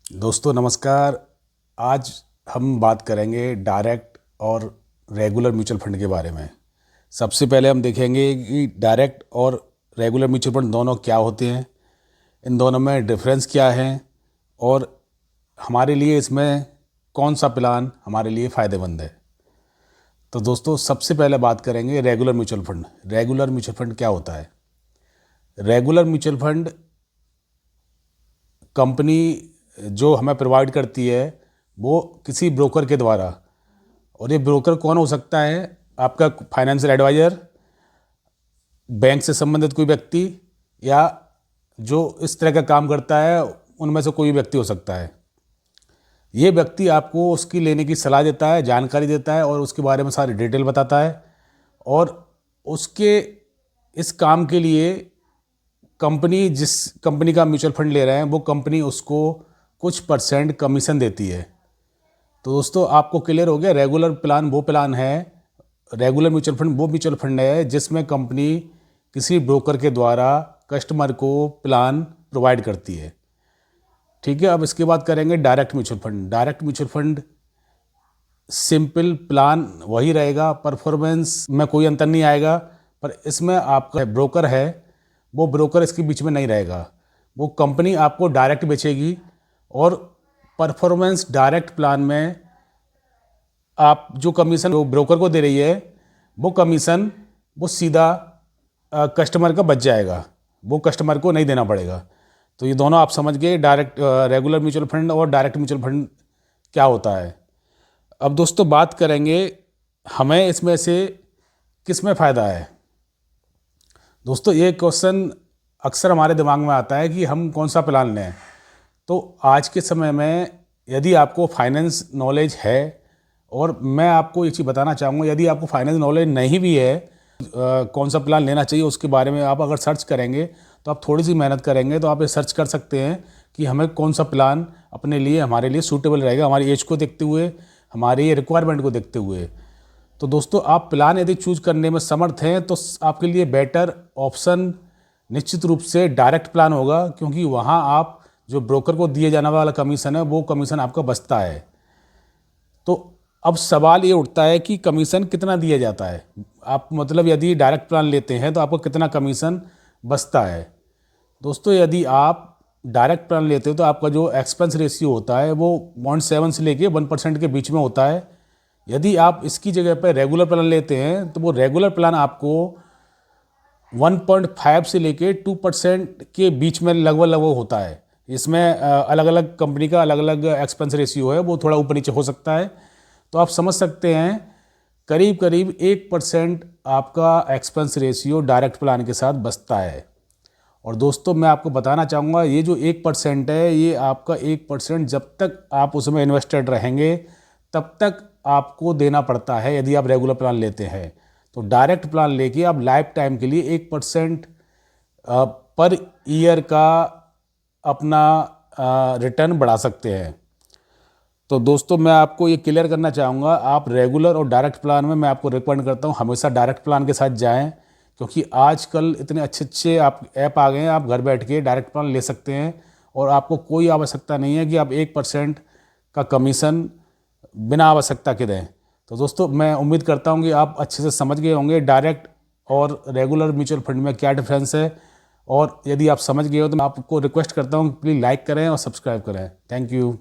दोस्तों नमस्कार। आज हम बात करेंगे डायरेक्ट और रेगुलर म्यूचुअल फंड के बारे में। सबसे पहले हम देखेंगे कि डायरेक्ट और रेगुलर म्यूचुअल फंड दोनों क्या होते हैं, इन दोनों में डिफरेंस क्या है और हमारे लिए इसमें कौन सा प्लान हमारे लिए फ़ायदेमंद है। तो दोस्तों सबसे पहले बात करेंगे regular mutual fund. Regular mutual fund क्या होता है? रेगुलर म्यूचुअल फंड कंपनी जो हमें प्रोवाइड करती है वो किसी ब्रोकर के द्वारा, और ये ब्रोकर कौन हो सकता है? आपका फाइनेंशियल एडवाइज़र, बैंक से संबंधित कोई व्यक्ति, या जो इस तरह का काम करता है उनमें से कोई व्यक्ति हो सकता है। ये व्यक्ति आपको उसकी लेने की सलाह देता है, जानकारी देता है और उसके बारे में सारी डिटेल बताता है, और उसके इस काम के लिए कंपनी, जिस कंपनी का म्यूचुअल फंड ले रहे हैं वो कंपनी उसको कुछ परसेंट कमीशन देती है। तो दोस्तों आपको क्लियर हो गया, रेगुलर प्लान वो प्लान है, रेगुलर म्यूचुअल फंड वो म्यूचुअल फंड है जिसमें कंपनी किसी ब्रोकर के द्वारा कस्टमर को प्लान प्रोवाइड करती है। ठीक है, अब इसके बाद करेंगे direct mutual fund. Direct mutual fund simple plan वही रहेगा, परफॉर्मेंस में कोई अंतर नहीं आएगा, पर इसमें आपका ब्रोकर है वो ब्रोकर इसके बीच में नहीं रहेगा। वो कंपनी आपको डायरेक्ट बेचेगी और परफॉर्मेंस डायरेक्ट प्लान में आप जो कमीशन वो ब्रोकर को दे रही है वो कमीशन वो सीधा कस्टमर का बच जाएगा, वो कस्टमर को नहीं देना पड़ेगा। तो ये दोनों आप समझ गए, डायरेक्ट रेगुलर म्यूचुअल फंड और डायरेक्ट म्यूचुअल फंड क्या होता है। अब दोस्तों बात करेंगे हमें इसमें से किस में फ़ायदा है। दोस्तों ये क्वेश्चन अक्सर हमारे दिमाग में आता है कि हम कौन सा प्लान लें। तो आज के समय में यदि आपको फाइनेंस नॉलेज है, और मैं आपको ये चीज़ बताना चाहूँगा, यदि आपको फाइनेंस नॉलेज नहीं भी है कौन सा प्लान लेना चाहिए उसके बारे में आप अगर सर्च करेंगे, तो आप थोड़ी सी मेहनत करेंगे तो आप ये सर्च कर सकते हैं कि हमें कौन सा प्लान अपने लिए हमारे लिए सूटेबल रहेगा, हमारी एज को देखते हुए, हमारी रिक्वायरमेंट को देखते हुए। तो दोस्तों आप प्लान यदि चूज करने में समर्थ हैं तो आपके लिए बेटर ऑप्शन निश्चित रूप से डायरेक्ट प्लान होगा, क्योंकि वहाँ आप जो ब्रोकर को दिए जाने वाला कमीशन है वो कमीशन आपका बचता है। तो अब सवाल ये उठता है कि कमीशन कितना दिया जाता है। आप मतलब यदि डायरेक्ट प्लान लेते हैं तो आपको कितना कमीशन बचता है। दोस्तों यदि आप डायरेक्ट प्लान लेते हो तो आपका जो एक्सपेंस रेशियो होता है वो 0.7 से लेके 1% के बीच में होता है। यदि आप इसकी जगह पर रेगुलर प्लान लेते हैं तो वो रेगुलर प्लान आपको 1.5 से लेके 2% के बीच में लगभग होता है। इसमें अलग अलग कंपनी का अलग अलग एक्सपेंस रेशियो है, वो थोड़ा ऊपर नीचे हो सकता है। तो आप समझ सकते हैं करीब करीब 1% आपका एक्सपेंस रेशियो डायरेक्ट प्लान के साथ बचता है। और दोस्तों मैं आपको बताना चाहूँगा ये जो 1% है, ये आपका 1% जब तक आप उसमें इन्वेस्टेड रहेंगे तब तक आपको देना पड़ता है यदि आप रेगुलर प्लान लेते हैं। तो डायरेक्ट प्लान लेके आप लाइफ टाइम के लिए 1% पर ईयर का अपना रिटर्न बढ़ा सकते हैं। तो दोस्तों मैं आपको ये क्लियर करना चाहूँगा, आप रेगुलर और डायरेक्ट प्लान में मैं आपको रिकमेंड करता हूँ हमेशा डायरेक्ट प्लान के साथ जाएं, क्योंकि आजकल इतने अच्छे अच्छे आप ऐप आ गए हैं, आप घर बैठ के डायरेक्ट प्लान ले सकते हैं और आपको कोई आवश्यकता नहीं है कि आप 1% का कमीशन बिना आवश्यकता के दें। तो दोस्तों मैं उम्मीद करता हूँ कि आप अच्छे से समझ गए होंगे डायरेक्ट और रेगुलर म्यूचुअल फंड में क्या डिफरेंस है, और यदि आप समझ गए हो तो मैं आपको रिक्वेस्ट करता हूँ प्लीज़ लाइक करें और सब्सक्राइब करें। Thank you.